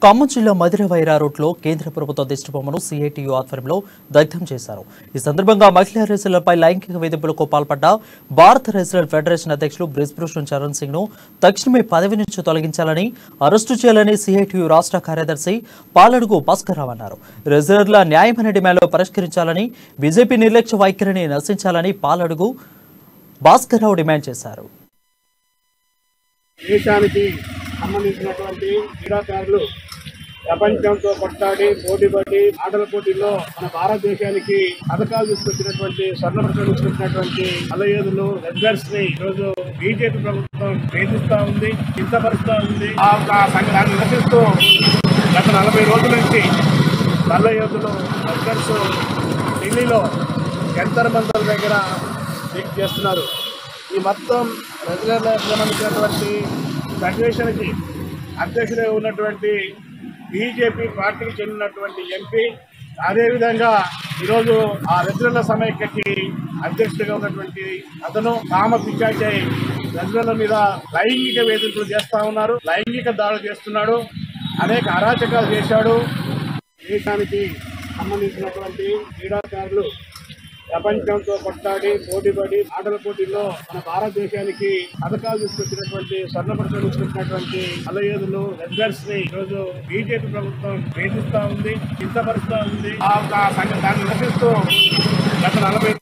ఖమ్మం జిల్లా మధిరవైరా రోడ్లో కేంద్ర ప్రభుత్వ దిష్టిబొమ్మను సిఐటియు ఆధ్వర్యంలో దగ్ధం చేశారు. ఈ సందర్భంగా మహిళా రెజ్లర్పై లైంగిక వేధింపులకు పాల్పడ్డ భారత రెజ్లర్ ఫెడరేషన్ అధ్యక్షులు బ్రిజ్భూషణ్ చరణ్ సింగ్ ను తక్షణమే పదవి నుంచి తొలగించాలని, అరెస్టు చేయాలని సిఐటియు రాష్ట్ర కార్యదర్శి పాలడుగు భాస్కర్రావు అన్నారు. రెజ్లర్ల న్యాయమైన డిమాండ్లు పరిష్కరించాలని, బీజేపీ నిర్లక్ష్య వైఖరిని నశించాలని పాలడుగు భాస్కర్రావు డిమాండ్ చేశారు. దేశానికి సంబంధించినటువంటి క్రీడాకారులు ప్రపంచంతో కొట్టాడి పోటీపడి ఆటల పోటీల్లో మన భారతదేశానికి పథకాలు తీసుకొచ్చినటువంటి స్వర్ణ పథకాలు తీసుకొచ్చినటువంటి మల్లయోధులు రెజ్లర్స్ ని ఈరోజు బీజేపీ ప్రభుత్వం వేధిస్తా ఉంది, చింతపరుస్తా ఉంది. దాన్ని నిరసిస్తూ గత 40 రోజుల నుంచి మల్లయోధులు రెజ్లర్స్ ఢిల్లీలో జంతర్ మంతర్ దగ్గర దీక్ష చేస్తున్నారు. ఈ మొత్తం రెజ్లర్లకు సంబంధించినటువంటి ఫెడరేషన్కి అధ్యక్షుడిగా ఉన్నటువంటి బీజేపీ పార్టీకి చెందినటువంటి ఎంపీ, అదేవిధంగా ఈరోజు ఆ రెజ్లర్ల సమైక్యకి అధ్యక్షుడిగా ఉన్నటువంటి అతను కామ పిచాచై రెజ్లర్ల మీద లైంగిక వేధింపులు చేస్తా ఉన్నారు, లైంగిక దాడులు చేస్తున్నాడు, అనేక అరాచకాలు చేశాడు. దేశానికి సంబంధించినటువంటి క్రీడాకారులు ప్రపంచంతో కొట్టాడి పోటీపడి ఆటల పోటీల్లో మన భారతదేశానికి పథకాలు తీసుకొచ్చినటువంటి స్వర్ణ పథకాలు తీసుకొచ్చినటువంటి మల్లయోధులు రెజ్లర్స్ ని ఈరోజు బీజేపీ ప్రభుత్వం వేధిస్తా ఉంది, చింతపరుస్తా ఉంది. దాన్ని నిరసిస్తూ గత 40